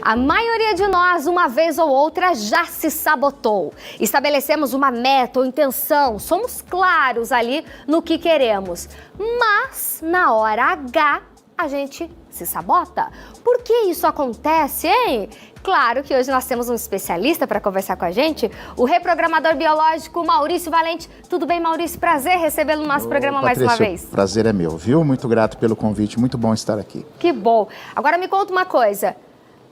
A maioria de nós, uma vez ou outra, já se sabotou. Estabelecemos uma meta ou intenção, somos claros ali no que queremos. Mas, na hora H, a gente se sabota. Por que isso acontece, hein? Claro que hoje nós temos um especialista para conversar com a gente, o reprogramador biológico Maurício Valente. Tudo bem, Maurício? Prazer recebê-lo no nosso programa Patrícia, mais uma vez. Prazer é meu, viu? Muito grato pelo convite, muito bom estar aqui. Que bom. Agora me conta uma coisa.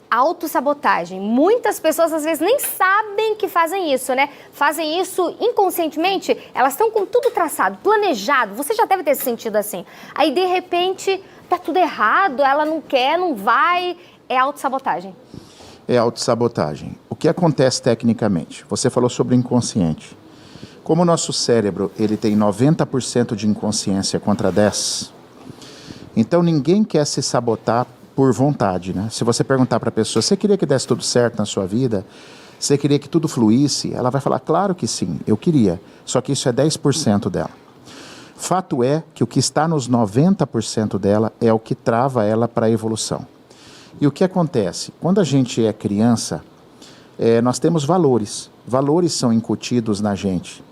Autossabotagem. Muitas pessoas às vezes nem sabem que fazem isso, né? Fazem isso inconscientemente. Elas estão com tudo traçado, planejado. Você já deve ter se sentido assim. Aí, de repente, tá tudo errado, ela não quer, não vai. É autossabotagem. É autossabotagem. O que acontece tecnicamente? Você falou sobre o inconsciente. Como o nosso cérebro ele tem 90% de inconsciência contra 10%, então ninguém quer se sabotar por vontade, né? Se você perguntar para a pessoa, você queria que desse tudo certo na sua vida? Você queria que tudo fluísse? Ela vai falar, claro que sim, eu queria. Só que isso é 10% dela. Fato é que o que está nos 90% dela é o que trava ela para a evolução. E o que acontece? Quando a gente é criança, nós temos valores. Valores são incutidos na gente.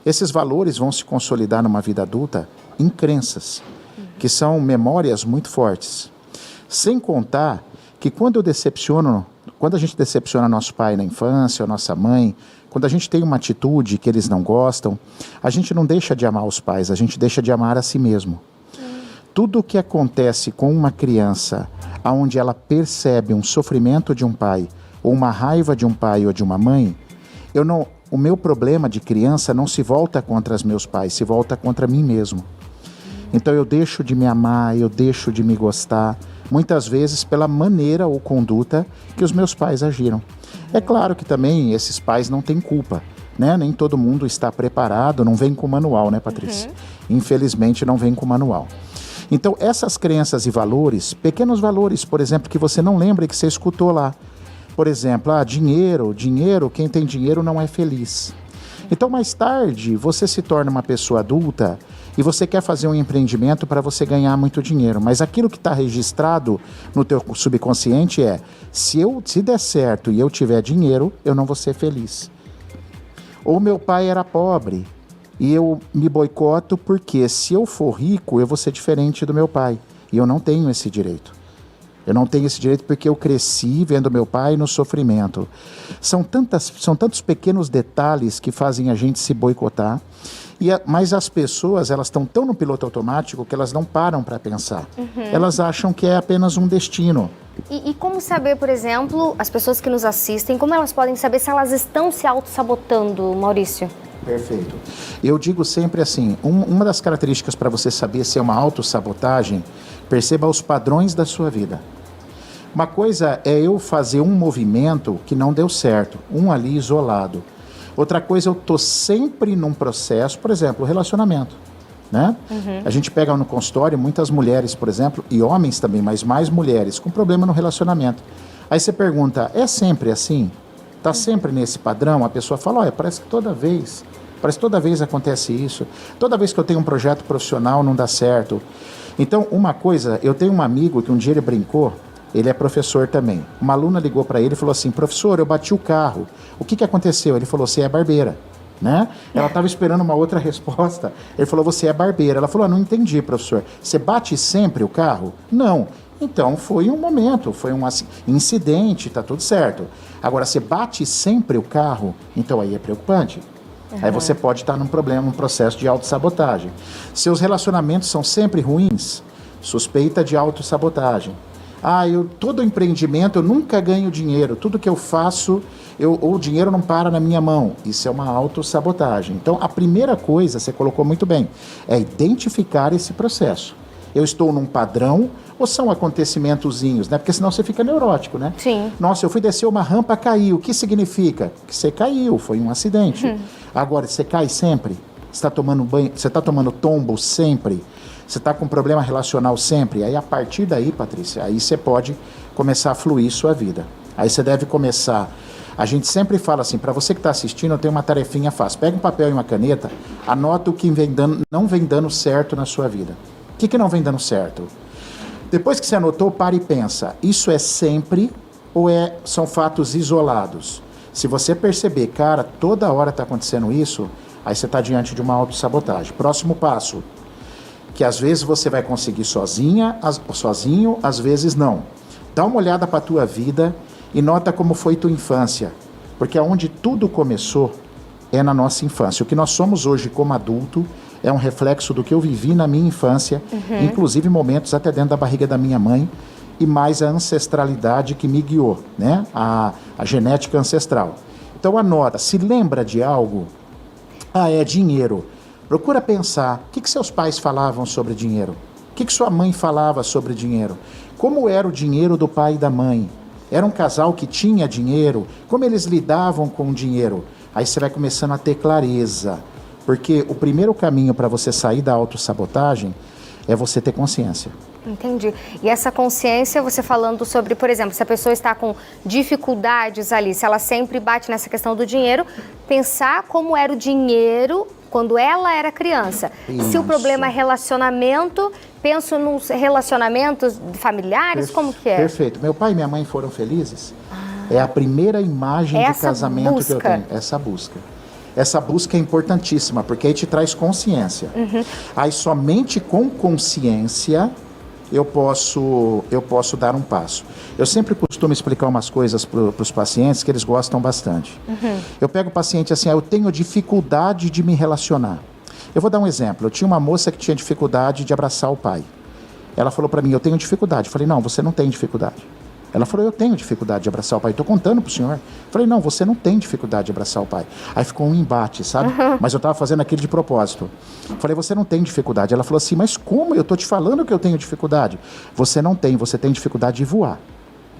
Esses valores vão se consolidar numa vida adulta em crenças, que são memórias muito fortes. Sem contar que quando a gente decepciona nosso pai na infância, ou nossa mãe, quando a gente tem uma atitude que eles não gostam, a gente não deixa de amar os pais, a gente deixa de amar a si mesmo. Tudo o que acontece com uma criança, onde ela percebe um sofrimento de um pai, ou uma raiva de um pai ou de uma mãe, o meu problema de criança não se volta contra os meus pais, se volta contra mim mesmo. Então eu deixo de me amar, eu deixo de me gostar, muitas vezes pela maneira ou conduta que os meus pais agiram. É claro que também esses pais não têm culpa, né? Nem todo mundo está preparado, não vem com manual, né, Patrícia? Infelizmente não vem com manual. Então essas crenças e valores, pequenos valores, por exemplo, que você não lembra e que você escutou lá. Por exemplo, dinheiro, quem tem dinheiro não é feliz. Então mais tarde você se torna uma pessoa adulta e você quer fazer um empreendimento para você ganhar muito dinheiro, mas aquilo que está registrado no teu subconsciente é, se der certo e eu tiver dinheiro, eu não vou ser feliz. Ou meu pai era pobre e eu me boicoto porque se eu for rico, eu vou ser diferente do meu pai e eu não tenho esse direito. Eu não tenho esse direito porque eu cresci vendo meu pai no sofrimento. São tantos pequenos detalhes que fazem a gente se boicotar. Mas as pessoas, elas estão tão no piloto automático que elas não param para pensar. Elas acham que é apenas um destino. E como saber, por exemplo, as pessoas que nos assistem, como elas podem saber se elas estão se auto-sabotando, Maurício? Perfeito. Eu digo sempre assim, uma das características para você saber se é uma autossabotagem, perceba os padrões da sua vida. Uma coisa é eu fazer um movimento que não deu certo, um ali isolado. Outra coisa, eu estou sempre num processo, por exemplo, relacionamento, né? A gente pega no consultório muitas mulheres, por exemplo, e homens também, mas mais mulheres, com problema no relacionamento. Aí você pergunta, é sempre assim? Está sempre nesse padrão? A pessoa fala, olha, parece que toda vez acontece isso. Toda vez que eu tenho um projeto profissional não dá certo. Então, uma coisa, eu tenho um amigo que um dia ele brincou, ele é professor também. Uma aluna ligou para ele e falou assim, professor, eu bati o carro. O que aconteceu? Ele falou, você é barbeira, né? Ela estava esperando uma outra resposta. Ele falou, você é barbeira. Ela falou, não entendi, professor. Você bate sempre o carro? Não. Então, foi um momento, foi um incidente, tá tudo certo. Agora, você bate sempre o carro? Então, aí é preocupante. Aí você pode estar num problema, num processo de autossabotagem. Seus relacionamentos são sempre ruins? Suspeita de autossabotagem. Todo empreendimento, eu nunca ganho dinheiro. Tudo que eu faço, o dinheiro não para na minha mão. Isso é uma autossabotagem. Então, a primeira coisa, você colocou muito bem, é identificar esse processo. Eu estou num padrão ou são acontecimentozinhos, né? Porque senão você fica neurótico, né? Sim. Nossa, eu fui descer uma rampa, caiu. O que significa? Que você caiu, foi um acidente. Agora, você cai sempre? Você está tomando banho, você está tomando tombo sempre? Você está com problema relacional sempre? Aí, a partir daí, Patrícia, aí você pode começar a fluir sua vida. Aí você deve começar. A gente sempre fala assim, para você que está assistindo, eu tenho uma tarefinha fácil. Pega um papel e uma caneta, anota o que não vem dando certo na sua vida. O que não vem dando certo? Depois que você anotou, para e pensa. Isso é sempre ou são fatos isolados? Se você perceber, cara, toda hora está acontecendo isso, aí você está diante de uma autossabotagem. Próximo passo, que às vezes você vai conseguir sozinho, às vezes não. Dá uma olhada para a tua vida e nota como foi tua infância, porque onde tudo começou é na nossa infância. O que nós somos hoje como adulto é um reflexo do que eu vivi na minha infância, inclusive momentos até dentro da barriga da minha mãe, e mais a ancestralidade que me guiou, né? A genética ancestral. Então anota, se lembra de algo, é dinheiro. Procura pensar, o que seus pais falavam sobre dinheiro? O que sua mãe falava sobre dinheiro? Como era o dinheiro do pai e da mãe? Era um casal que tinha dinheiro? Como eles lidavam com o dinheiro? Aí você vai começando a ter clareza. Porque o primeiro caminho para você sair da autossabotagem é você ter consciência. Entendi. E essa consciência, você falando sobre, por exemplo, se a pessoa está com dificuldades ali, se ela sempre bate nessa questão do dinheiro, pensar como era o dinheiro quando ela era criança. Isso. Se o problema é relacionamento, penso nos relacionamentos familiares, como que é? Perfeito. Meu pai e minha mãe foram felizes. É a primeira imagem de casamento que eu tenho. Essa busca. Essa busca é importantíssima, porque aí te traz consciência. Aí somente com consciência eu posso dar um passo. Eu sempre costumo explicar umas coisas para os pacientes que eles gostam bastante. Eu pego o paciente assim, eu tenho dificuldade de me relacionar. Eu vou dar um exemplo. Eu tinha uma moça que tinha dificuldade de abraçar o pai. Ela falou para mim, eu tenho dificuldade. Eu falei, não, você não tem dificuldade. Ela falou, eu tenho dificuldade de abraçar o pai. Estou contando para o senhor. Eu falei, não, você não tem dificuldade de abraçar o pai. Aí ficou um embate, sabe? Mas eu estava fazendo aquilo de propósito. Eu falei, você não tem dificuldade. Ela falou assim, mas como? Eu estou te falando que eu tenho dificuldade. Você não tem, você tem dificuldade de voar.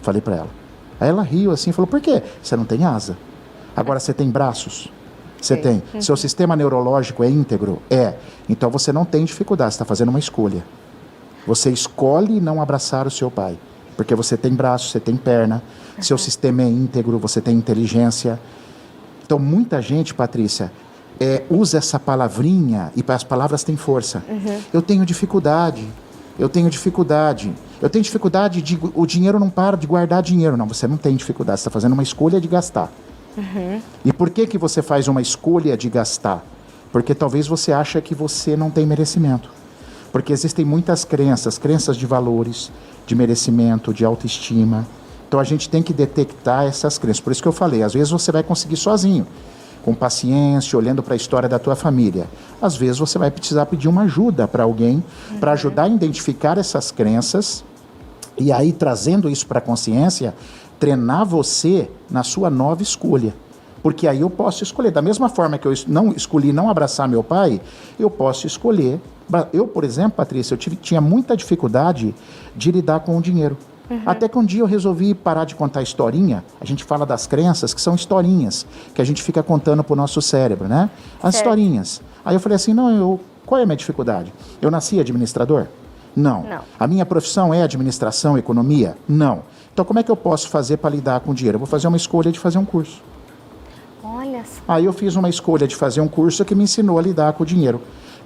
Falei para ela. Aí ela riu assim e falou, por quê? Você não tem asa. Agora você tem braços? Você tem. Seu sistema neurológico é íntegro? É. Então você não tem dificuldade, você está fazendo uma escolha. Você escolhe não abraçar o seu pai. Porque você tem braço, você tem perna, seu sistema é íntegro, você tem inteligência. Então, muita gente, Patrícia, usa essa palavrinha e as palavras têm força. Eu tenho dificuldade, eu tenho dificuldade. Eu tenho dificuldade de... O dinheiro não para de guardar dinheiro. Não, você não tem dificuldade, você está fazendo uma escolha de gastar. E por que você faz uma escolha de gastar? Porque talvez você acha que você não tem merecimento. Porque existem muitas crenças de valores, de merecimento, de autoestima. Então a gente tem que detectar essas crenças. Por isso que eu falei, às vezes você vai conseguir sozinho, com paciência, olhando para a história da tua família. Às vezes você vai precisar pedir uma ajuda para alguém, para ajudar a identificar essas crenças, e aí trazendo isso para a consciência, treinar você na sua nova escolha. Porque aí eu posso escolher, da mesma forma que eu não escolhi não abraçar meu pai, eu posso escolher. Eu, por exemplo, Patrícia, eu tinha muita dificuldade de lidar com o dinheiro. Até que um dia eu resolvi parar de contar historinha. A gente fala das crenças, que são historinhas, que a gente fica contando pro nosso cérebro, né? As historinhas. Aí eu falei assim, qual é a minha dificuldade? Eu nasci administrador? Não. A minha profissão é administração, economia? Não. Então como é que eu posso fazer para lidar com o dinheiro? Eu vou fazer uma escolha de fazer um curso. Olha só. Aí eu fiz uma escolha de fazer um curso que me ensinou a lidar com o dinheiro.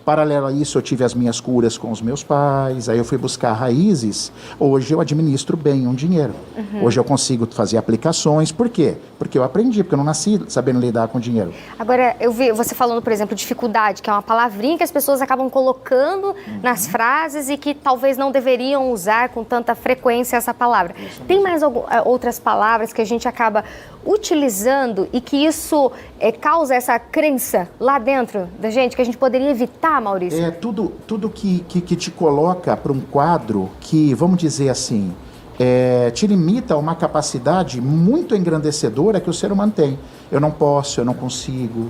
Paralelo a isso, eu tive as minhas curas com os meus pais, aí eu fui buscar raízes. Hoje eu administro bem um dinheiro. Hoje eu consigo fazer aplicações. Por quê? Porque eu aprendi, porque eu não nasci sabendo lidar com dinheiro. Agora, eu vi você falando, por exemplo, dificuldade, que é uma palavrinha que as pessoas acabam colocando nas frases e que talvez não deveriam usar com tanta frequência essa palavra. Tem mais outras palavras que a gente acaba utilizando e que isso causa essa crença lá dentro da gente, que a gente poderia evitar, Maurício? É tudo que te coloca para um quadro que, vamos dizer assim, te limita a uma capacidade muito engrandecedora que o ser humano tem. Eu não posso, eu não consigo.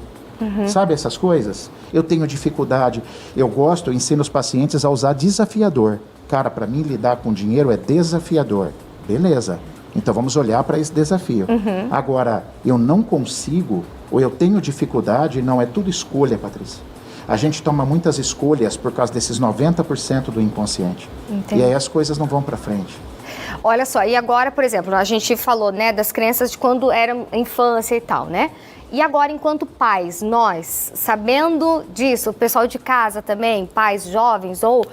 Sabe essas coisas? Eu tenho dificuldade. Eu ensino os pacientes a usar desafiador. Cara, para mim lidar com dinheiro é desafiador. Beleza. Então vamos olhar para esse desafio. Agora, eu não consigo, ou eu tenho dificuldade, não é tudo escolha, Patrícia. A gente toma muitas escolhas por causa desses 90% do inconsciente. Entendi. E aí as coisas não vão para frente. Olha só, e agora, por exemplo, a gente falou, né, das crenças de quando era infância e tal, né? E agora, enquanto pais, nós, sabendo disso, o pessoal de casa também, pais jovens ou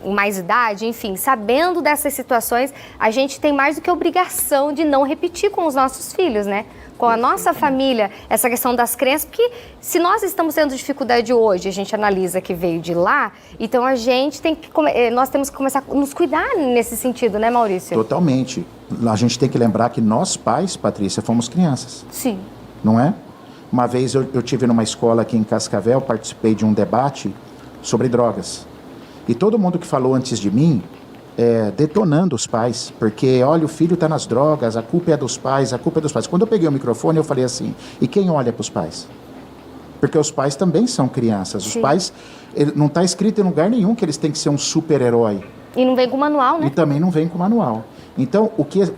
mais idade, enfim, sabendo dessas situações, a gente tem mais do que obrigação de não repetir com os nossos filhos, né? Com a nossa família, essa questão das crenças, porque se nós estamos tendo dificuldade hoje, a gente analisa que veio de lá, então a gente nós temos que começar a nos cuidar nesse sentido, né, Maurício? Totalmente. A gente tem que lembrar que nós pais, Patrícia, fomos crianças. Sim. Não é? Uma vez eu tive numa escola aqui em Cascavel, participei de um debate sobre drogas. E todo mundo que falou antes de mim, detonando os pais, porque, olha, o filho está nas drogas, a culpa é dos pais, a culpa é dos pais. Quando eu peguei o microfone, eu falei assim, e quem olha para os pais? Porque os pais também são crianças. Sim. Os pais, não está escrito em lugar nenhum que eles têm que ser um super-herói. E não vem com manual, né? E também não vem com manual. Então,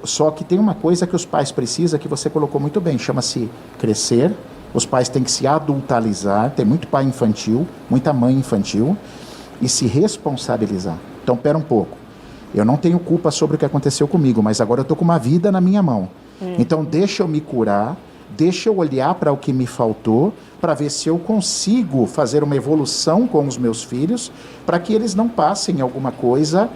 só que tem uma coisa que os pais precisam, que você colocou muito bem, chama-se crescer. Os pais têm que se adultalizar, tem muito pai infantil, muita mãe infantil, e se responsabilizar. Então, pera um pouco, eu não tenho culpa sobre o que aconteceu comigo, mas agora eu estou com uma vida na minha mão. Então, deixa eu me curar, deixa eu olhar para o que me faltou, para ver se eu consigo fazer uma evolução com os meus filhos, para que eles não passem alguma coisa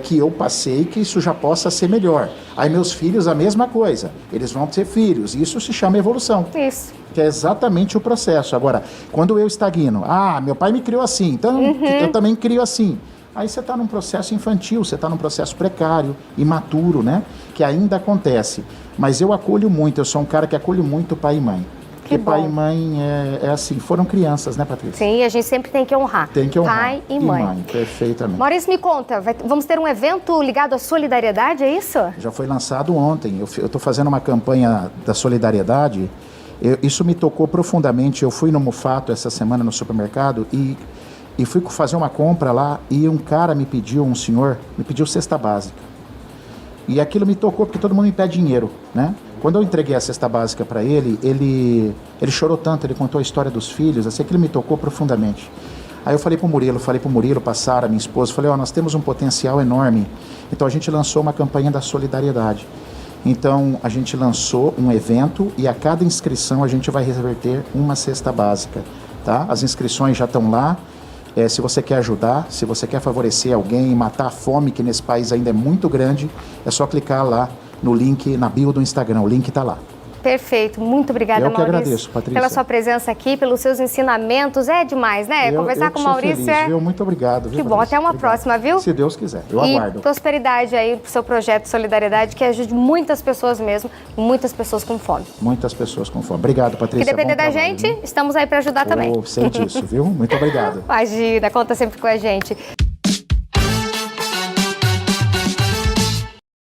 que eu passei, que isso já possa ser melhor. Aí meus filhos, a mesma coisa. Eles vão ter filhos. Isso se chama evolução. Isso. Que é exatamente o processo. Agora, quando eu estagno, meu pai me criou assim, então eu também crio assim. Aí você está num processo infantil, você está num processo precário, imaturo, né? Que ainda acontece. Mas eu acolho muito, eu sou um cara que acolho muito pai e mãe. Porque pai e mãe é assim, foram crianças, né, Patrícia? Sim, a gente sempre tem que honrar. Tem que honrar. Pai e mãe. Perfeitamente. Maurício, me conta, vamos ter um evento ligado à solidariedade, é isso? Já foi lançado ontem. Eu estou fazendo uma campanha da solidariedade. Isso me tocou profundamente. Eu fui no Mufato essa semana no supermercado e fui fazer uma compra lá e um senhor me pediu cesta básica. E aquilo me tocou porque todo mundo me pede dinheiro, né? Quando eu entreguei a cesta básica para ele chorou tanto, ele contou a história dos filhos, assim, aquilo me tocou profundamente. Aí eu falei pro Murilo, pra Sara, minha esposa, falei, nós temos um potencial enorme. Então a gente lançou uma campanha da solidariedade. Então a gente lançou um evento e a cada inscrição a gente vai reverter uma cesta básica, tá? As inscrições já estão lá. Se você quer ajudar, se você quer favorecer alguém e matar a fome, que nesse país ainda é muito grande, é só clicar lá no link, na bio do Instagram, o link está lá. Perfeito, muito obrigada, Maurício. Eu que agradeço, Patrícia. Pela sua presença aqui, pelos seus ensinamentos, é demais, né? Conversar com o Maurício feliz, viu? Muito obrigado. Que bom, até uma próxima, viu? Se Deus quiser, eu aguardo. E prosperidade aí pro seu projeto Solidariedade, que ajude muitas pessoas mesmo, muitas pessoas com fome. Muitas pessoas com fome. Obrigado, Patrícia. Se depender da gente, estamos aí para ajudar também. Sei disso, viu? Muito obrigado. Imagina, conta sempre com a gente.